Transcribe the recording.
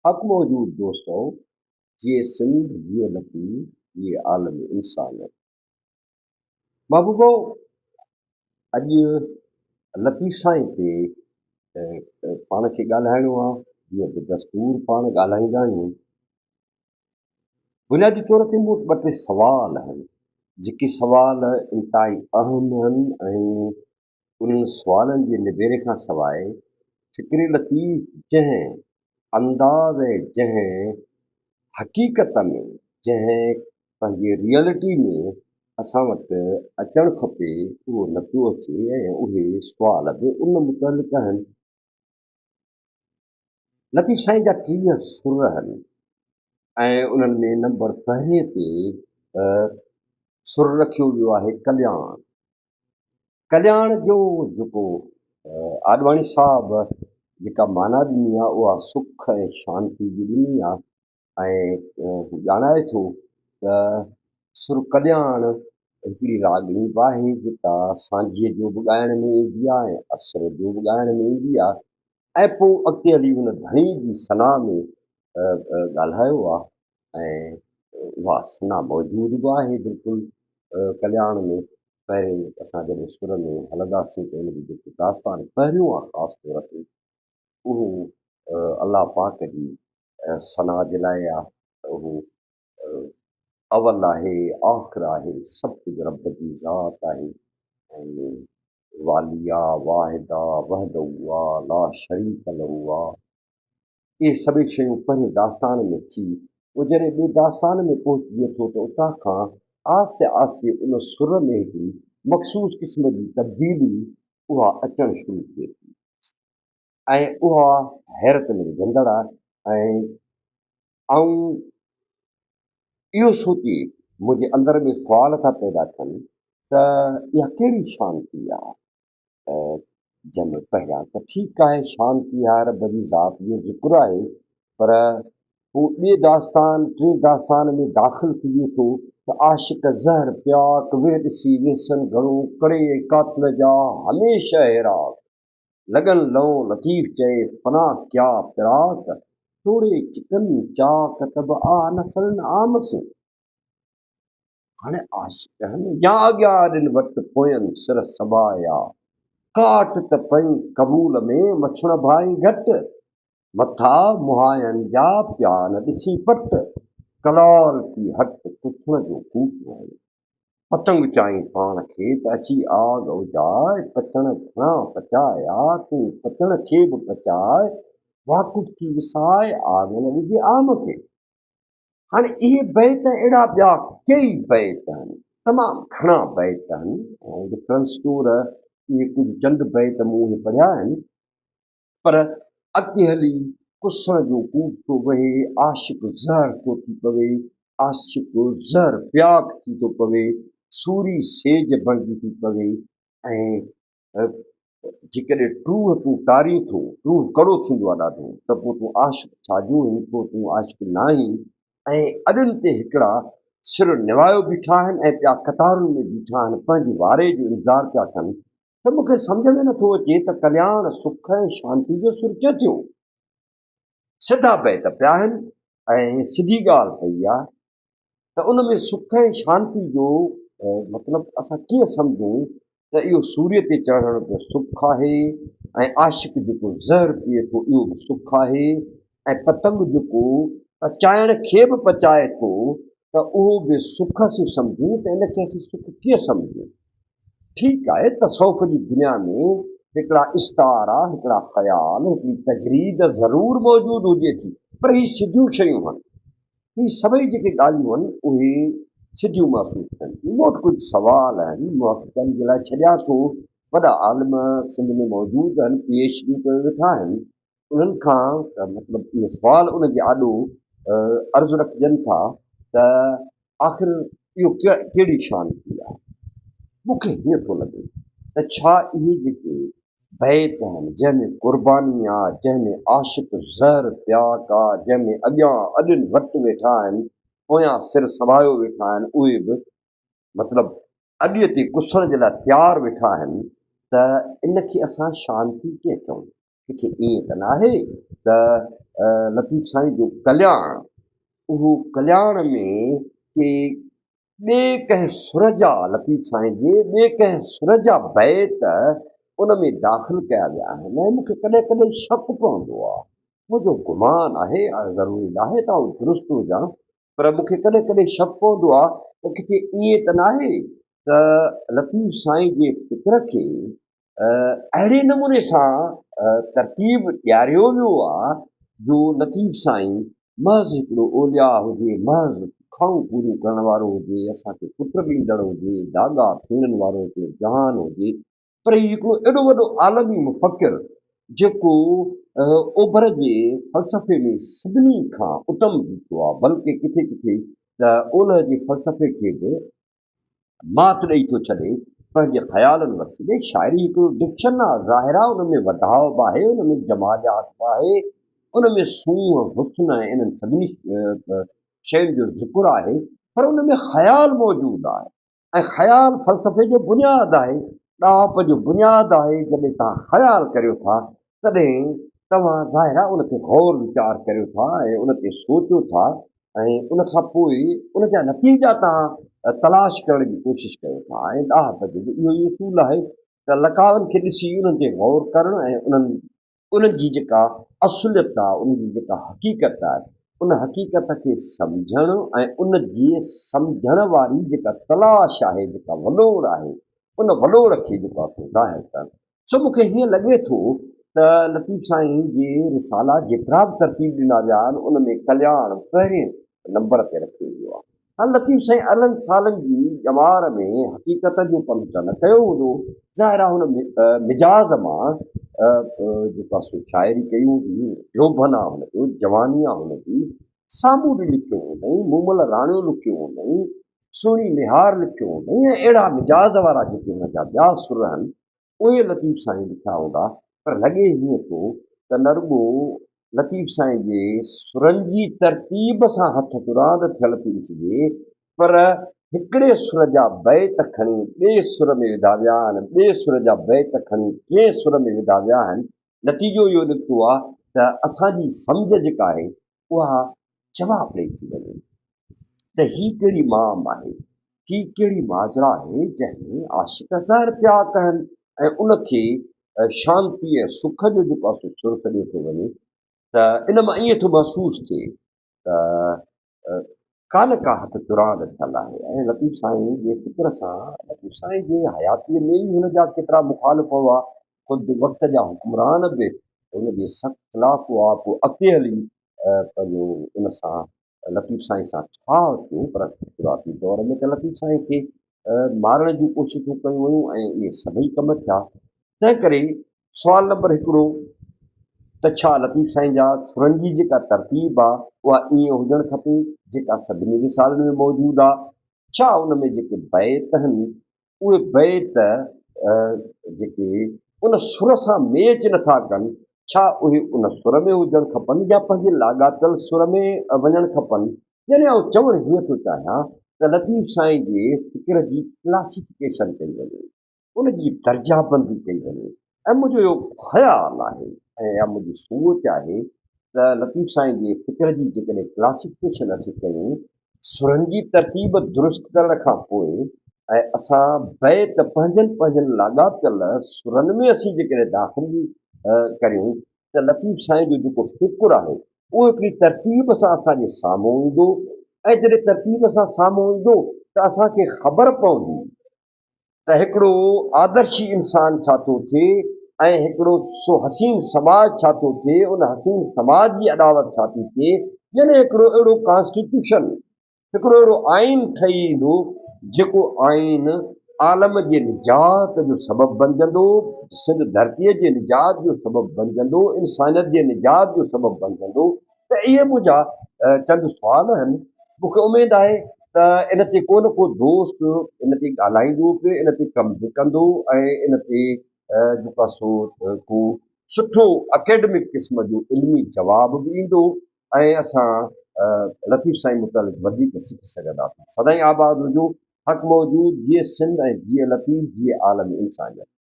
हक़ मौजूद दोस्तों, ये सिंध ये लतीफ़ ये आलम इंसानियत। महबूबो, अॼु लतीफ़ साईं ते पाण खे ॻाल्हाइणो आहे। जीअं त दस्तूर पाण ॻाल्हाईंदा आहियूं। बुनियादी तौर ते मूं वटि ॿ टे सुवाल आहिनि, जेके सुवाल इंतिहाई अहम आहिनि ऐं उन्हनि सुवालनि जे निबेरे खां सवाइ फ़िक्र लतीफ़ जंहिं अंदाज़ ऐं जंहिं हक़ीक़त में जंहिं पंहिंजे रियलिटी में असां वटि अचणु खपे उहो नथो अचे ऐं उहे सुवाल बि उन मुतालिक़ आहिनि। लतीफ़ साईं जा 30 सुर आहिनि ऐं उन्हनि में नंबर पहिरें ते सुर रखियो वियो आहे कल्याण। कल्याण जो जेको आडवाणी साहब जेका माना ॾिनी आहे उहा सुख ऐं शांती जी ॾिनी आहे ऐं हू ॼाणाए थो त सुर कल्याण हिकिड़ी रागणी बि आहे जेका सांझीअ जो बि ॻाइण में ईंदी आहे ऐं असर जो बि ॻाइण में ईंदी आहे ऐं पोइ अॻिते हली उन धणी जी सना में ॻाल्हायो आहे ऐं उहा सना मौजूदु बि आहे बिल्कुलु कल्याण में। पहिरें असां जॾहिं सुर में हलंदासीं त उनजी जेकी दास्तान पहिरियों आहे ख़ासि तौर ते उहो अलाह पाक जी सना जे लाइ आहे त उहो अवल आहे आख़िर आहे, सभु कुझु रब जी ज़ात आहे ऐं वालिया वाहिदा वहदहुआ ला शरीक लहू आहे। इहे सभई शयूं पहिरें दास्तान में थी पोइ जॾहिं ॿिए दास्तान में पहुची थो त उतां खां आस्ते आस्ते उन सुर में हिकिड़ी मख़सूस क़िस्म जी तब्दीली उहा अचणु शुरू थिए थी ऐं उहा हैरत में विझंदड़ आहे। ऐं आऊं इहो सोचे मुंहिंजे अंदर में सुवाल था पैदा थियनि त इहा कहिड़ी शांती आहे। जंहिंमें पहिरियां त ठीकु आहे, शांती आहे, रब जी ज़ात जो ज़िक्र आहे, पर पोइ ॿिए दास्तान टे दास्तान में दाख़िल थी वियो थो त आशिक ज़हर प्याक वे ॾिसी वेसनि घणो करे कातिल जा हमेशह अहिड़ा लॻन लओ लतीफ़ चए पनाह क्या पिराक थोरे चिकन चाक तब आ नसलनि आम से। हाणे आशिक आहिनि या अॻियां ॾिन वटि पोयनि सिर सबाया काट त पई क़बूल में मछण भाई घटि मथा मुहायनि जा पिया न ॾिसी पट कलाल की हट कुछण जो कूट आहे। पतंग चाहीं पाण खे त अची आग उजाए पचण घणा पचाया तूं पचण खे बि पचाए वाकुफ़ थी विसाए आग न विझे आम खे। हाणे इहे बैत अहिड़ा ॿिया कई बैत आहिनि, तमामु घणा बैत आहिनि ऐं डिफरेंस टूर इहे कुझु चंद बैत मूं इहे पढ़िया आहिनि, पर अॻिते हली कुसण जो कूट थो वहे, आशिक ज़हर थो थी पवे, आशिक ज़हर प्याक थी थो पवे, सूरी सेज बणिजी थी पवे ऐं जेकॾहिं टूह तूं तारी थो टूह कड़ो थींदो आहे ॾाढो त पोइ तूं आशिक छाजो आहीं, पोइ तूं आशिक न आहीं। ऐं अॾनि ते हिकिड़ा सिर निवायो बीठा आहिनि ऐं ॿिया कतारुनि में बीठा आहिनि पंहिंजे वारे जो इंतज़ारु पिया कनि त मूंखे सम्झ में नथो अचे त कल्याण सुख ऐं शांती जो सुर कीअं थियो। सिधा बैत पिया आहिनि ऐं सिधी ॻाल्हि पई आहे त उन में सुख ऐं शांती जो मतिलबु असां कीअं सम्झूं त इहो सूर्य ते चढ़ण जो सुख आहे ऐं आशिक जेको ज़हर पीए थो इहो बि सुख आहे ऐं पतंग जेको पचाइण खे बि पचाए थो त उहो बि सुख सां सम्झूं त इनखे असीं सुख कीअं सम्झूं। ठीकु आहे, तसौफ़ जी दुनिया में हिकिड़ा इस्तारा हिकिड़ा ख़याल हिकिड़ी तजरीद ज़रूरु मौजूदु हुजे थी, पर ही सिधियूं शयूं आहिनि, ही सभई जेके ॻाल्हियूं आहिनि उहे सिधियूं महसूसु थियनि। मूं वटि कुझु सुवाल आहिनि, मुहक़क़नि जे लाइ छॾियां थो, वॾा आलिम सिंध में मौजूदु आहिनि, PhD कयो वेठा आहिनि, उन्हनि खां मतिलबु इहे सुवाल उनजे आॾो अर्ज़ु रखजनि था त आख़िर इहो कहिड़ी शांती आहे। मूंखे हीअं थो लॻे त छा इहे जेके बैत आहिनि जंहिंमें क़ुर्बानी आहे, जंहिंमें आशिक ज़हर प्याक आहे, जंहिंमें अॻियां अॾनि वटि वेठा आहिनि पोयां सिर सभायो वेठा आहिनि, उहे बि मतिलबु अॾीअ ते कुसण जे लाइ तयारु वेठा आहिनि, त इनखे असां शांती कीअं चऊं। किथे ईअं त नाहे त लतीफ़ साईं जो कल्याण, उहो कल्याण में के ॿिए कंहिं सुर जा, लतीफ़ साईं जे ॿिए कंहिं सुर जा बैत उन में दाख़िल कया विया आहिनि। ऐं मूंखे कॾहिं कॾहिं शक पवंदो आहे, मुंहिंजो गुमान आहे, ज़रूरी नाहे त आउं दुरुस्त हुजां, पर मूंखे कॾहिं कॾहिं शक पवंदो आहे त किथे ईअं त नाहे त लतीफ़ साईं जे फ़िक्र खे अहिड़े नमूने सां तरतीब ॾियारियो वियो आहे जो लतीफ़ साईं महज़ हिकिड़ो ओलिया हुजे, महज़ खाऊं पूरियूं करण वारो हुजे, असांखे पुट ॾींदड़ हुजे, दागा फीणनि वारो हुजे, जहान हुजे, पर ही हिकिड़ो एॾो वॾो आलमी मुफ़किर जेको ओभर जे फ़लसफ़े में सभिनी खां उत्तम बीठो आहे, बल्कि किथे किथे त ओलह जे फ़लसफ़े खे बि मात ॾेई थो छॾे पंहिंजे ख़्यालनि वसीले। शाइरी हिकिड़ो डिक्शन आहे, ज़ाहिर आहे उन में वधाव बि आहे, उन में जमालियात बि आहे, उन में सूंहं हुस्न ऐं इन्हनि सभिनी शयुनि जो ज़िक्र आहे, पर उन में ख़्याल मौजूदु आहे ऐं ख़्याल फ़लसफ़े जो बुनियादु आहे, ॾाप जो बुनियादु आहे। जॾहिं तव्हां ख़्याल करियो था तॾहिं तव्हां ज़ाहिर आहे उन ते गौर वीचार करियो था ऐं उन ते सोचियो था ऐं उन खां पोइ उन जा नतीजा तव्हां तलाश करण जी कोशिशि कयो था। ऐं ॾाप जो इहो ई उसूल आहे त लकावनि खे ॾिसी उन्हनि ते गौर करणु ऐं उन्हनि जी जेका असुलियत आहे, उन जी जेका हक़ीक़त आहे, उन हक़ीक़त खे सम्झणु ऐं उन जी सम्झण वारी जेका तलाश आहे, जेका वलोड़ आहे, उन वलोड़ खे जेको आहे ज़ाहिर करणु। सो मूंखे हीअं लॻे थो त लतीफ़ साईं जे रिसाला जेतिरा बि तरतीब ॾिना विया आहिनि उन में कल्याण पहिरें नंबर ते रखियो वियो आहे। हाणे लतीफ़ साईं अरिड़हनि सालनि जी ॼमार में हक़ीक़त जो कमु त न कयो हूंदो, ज़ाहिर आहे हुन मिजाज़ मां जेका सो शाइरी कई हूंदी, जोभन आहे हुनजो, जवानी आहे हुनजी, साम्हूं बि लिखियो हूंदई, मूमल राणियो लिखियो हूंदई, सुहिणी निहार लिखियो हूंदई, ऐं अहिड़ा मिजाज़ वारा जेके हुनजा ॿिया सुर आहिनि उहे लतीफ़ साईं लिखिया हूंदा। पर लॻे हीअं थो त न रुॻो लतीफ़ साईं जे सुरनि जी तरतीब सां हथ तुरांद थियल थी ॾिसिजे, पर हिकिड़े सुर जा बैत खणी ॿिए सुर में विधा विया आहिनि, ॿिए सुर जा बैत खणी ॿिए सुर में विधा विया आहिनि। नतीजो इहो निकितो आहे त असांजी सम्झ जेका आहे उहा जवाबु ॾेई थी वञे त ही कहिड़ी माम आहे, ही कहिड़ी माजरा आहे जंहिंमें आशिक़ ज़हर पिया कनि ऐं उनखे शांती ऐं सुख जो जेको आहे सुर सॼो थो वञे। त इन मां ईअं थो महसूसु थिए त कान का हथ तुरांद थियल आहे ऐं लतीफ़ साईं जे फ़िक्र सां, लतीफ़ साईं जे हयातीअ में ई हुनजा केतिरा मुखालिफ़ हुआ, ख़ुदि वक़्त जा हुक्मरान बि हुनजे सख़्तु ख़िलाफ़ हुआ। पोइ अॻिते हली पंहिंजो उन सां लतीफ़ साईं सां छा थियो, पर शुरूआती दौर में त लतीफ़ साईं खे मारण जूं कोशिशूं कयूं वयूं ऐं इहे सभई कम थिया। तंहिं करे सुवाल नंबर हिकिड़ो त छा लतीफ़ साईं जा सुरनि जी जेका तरतीब आहे उहा ईअं हुजणु खपे जेका सभिनी रिसालनि में मौजूदु आहे? छा उन में जेके बैत आहिनि उहे बैत जेके उन सुर सां मैच नथा कनि, छा उहे उन सुर में हुजणु खपनि या पंहिंजे लाॻापियल सुर में वञणु खपनि? यानी आउं चवणु हीअं थो चाहियां त लतीफ़ साईं जे फ़िक्र जी क्लासिफिकेशन कई वञे, उन जी दर्जाबंदी कई वञे। ऐं मुंहिंजो इहो ख़्यालु आहे ऐं या मुंहिंजी सोच आहे त लतीफ़ साईं जे फ़िक्र जी जेकॾहिं क्लासिफिकेशन असीं कयूं सुरनि जी तरतीब दुरुस्त करण खां पोइ ऐं असां बैत पंहिंजनि पंहिंजनि लाॻापियल सुरनि में असीं जेकॾहिं दाख़िल करियूं त लतीफ़ साईं जो जेको फ़िकुर आहे उहो हिकिड़ी तरतीब सां असांजे साम्हूं ईंदो। ऐं जॾहिं तरतीब सां साम्हूं ईंदो त असांखे ख़बर पवंदी त हिकिड़ो आदर्शी इंसान छा थो थिए ऐं हिकिड़ो सो हसीन समाज छा थो थिए, उन हसीन समाज जी अॾावत छा थी थिए। यानी हिकिड़ो अहिड़ो कॉन्स्टिट्यूशन, हिकिड़ो अहिड़ो आइन ठही ईंदो जेको आइन आलम जे निजात जो सबबु बणिजंदो, सिंध धरतीअ जे निजात जो सबबु बणिजंदो, इंसानियत जे निजात जो सबबु बणिजंदो। त इहे मुंहिंजा चंद सुवाल आहिनि। मूंखे उमेद आहे त इन ते को न को दोस्त इन ते ॻाल्हाईंदो बि, इन ते कमु बि कंदो ऐं इन ते जेको आहे सो को सुठो अकेडमिक क़िस्म जो इल्मी जवाब बि ईंदो ऐं असां लतीफ़ साईं मुतालिक़ वधीक सिखी सघंदासीं। सदाईं आबाद हुजो, हक़ मौजूद, जीअं सिंध ऐं जीअं लतीफ़, जीअं आलम इंसानियत।